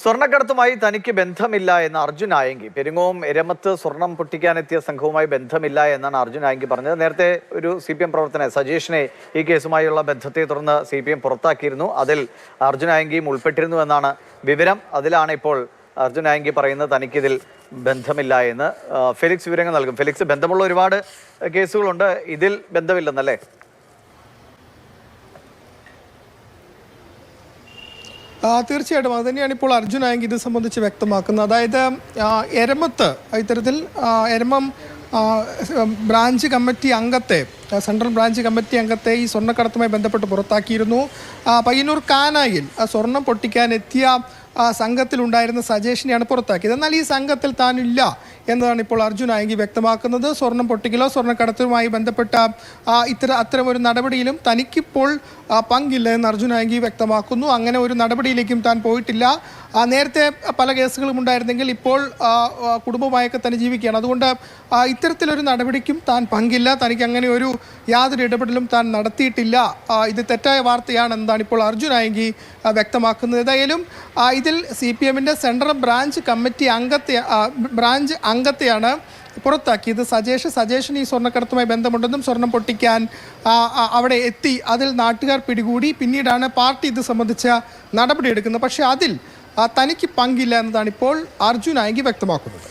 സ്വർണ്ണക്കടത്തുമായി തനിക്ക് ബന്ധമില്ല എന്ന് അർജുൻ ആയങ്കി. പെരിങ്ങോം എരമത്ത് സ്വർണം പൊട്ടിക്കാനെത്തിയ സംഘവുമായി ബന്ധമില്ല എന്നാണ് അർജുൻ ആയങ്കി പറഞ്ഞത്. നേരത്തെ ഒരു CPM പ്രവർത്തകനെ സജീഷിനെ ഈ കേസുമായുള്ള ബന്ധത്തെ തുടർന്ന് CPM പുറത്താക്കിയിരുന്നു. അതിൽ അർജുൻ ആയങ്കിയും ഉൾപ്പെട്ടിരുന്നു എന്നാണ് വിവരം. അതിലാണ് ഇപ്പോൾ അർജുൻ ആയങ്കി പറയുന്നത് തനിക്കിതിൽ ബന്ധമില്ല എന്ന്. ഫെലിക്സ് വിവരങ്ങൾ നൽകും. ഫെലിക്സ്, ബന്ധമുള്ള ഒരുപാട് കേസുകളുണ്ട്, ഇതിൽ ബന്ധമില്ലെന്നല്ലേ? തീർച്ചയായിട്ടും അത് തന്നെയാണ് ഇപ്പോൾ അർജുൻ ആയങ്കി ഇത് സംബന്ധിച്ച് വ്യക്തമാക്കുന്നത്. അതായത് എരമത്ത് ഇത്തരത്തിൽ എരമം ബ്രാഞ്ച് കമ്മിറ്റി അംഗത്തെ, സെൻട്രൽ ബ്രാഞ്ച് കമ്മിറ്റി അംഗത്തെ ഈ സ്വർണ്ണക്കടത്തുമായി ബന്ധപ്പെട്ട് പുറത്താക്കിയിരുന്നു. പയ്യന്നൂർ കാനായിൽ സ്വർണം പൊട്ടിക്കാൻ എത്തിയ സംഘത്തിലുണ്ടായിരുന്ന സജേഷിനെയാണ് പുറത്താക്കിയത്. എന്നാൽ ഈ സംഘത്തിൽ താനില്ല എന്നതാണ് ഇപ്പോൾ അർജുൻ ആയങ്കി വ്യക്തമാക്കുന്നത്. സ്വർണം പൊട്ടിക്കലോ സ്വർണ്ണക്കടത്തുമായി ബന്ധപ്പെട്ട അത്തരമൊരു നടപടിയിലും തനിക്കിപ്പോൾ പങ്കില്ല എന്ന് അർജുൻ ആയങ്കി വ്യക്തമാക്കുന്നു. അങ്ങനെ ഒരു നടപടിയിലേക്കും താൻ പോയിട്ടില്ല. നേരത്തെ പല കേസുകളും ഉണ്ടായിരുന്നെങ്കിൽ ഇപ്പോൾ കുടുംബമായൊക്കെ തന്നെ ജീവിക്കുകയാണ്. അതുകൊണ്ട് ഇത്തരത്തിലൊരു നടപടിക്കും താൻ പങ്കില്ല, തനിക്ക് അങ്ങനെ ഒരു യാതൊരു ഇടപെടലും താൻ നടത്തിയിട്ടില്ല. ഇത് തെറ്റായ വാർത്തയാണെന്നാണ് ഇപ്പോൾ അർജുൻ ആയങ്കി വ്യക്തമാക്കുന്നത്. ഏതായാലും ഇതിൽ CPMൻ്റെ സെൻട്രൽ ബ്രാഞ്ച് കമ്മിറ്റി അംഗത്തെയാണ് പുറത്താക്കിയത്. സജേഷിന് ഈ സ്വർണ്ണക്കടത്തുമായി ബന്ധമുണ്ടെന്നും സ്വർണം പൊട്ടിക്കാൻ അവിടെ എത്തി, അതിൽ നാട്ടുകാർ പിടികൂടി. പിന്നീടാണ് പാർട്ടി ഇത് സംബന്ധിച്ച നടപടിയെടുക്കുന്നത്. പക്ഷേ അതിൽ തനിക്ക് പങ്കില്ല എന്നതാണ് ഇപ്പോൾ അർജുൻ ആയങ്കി വ്യക്തമാക്കുന്നത്.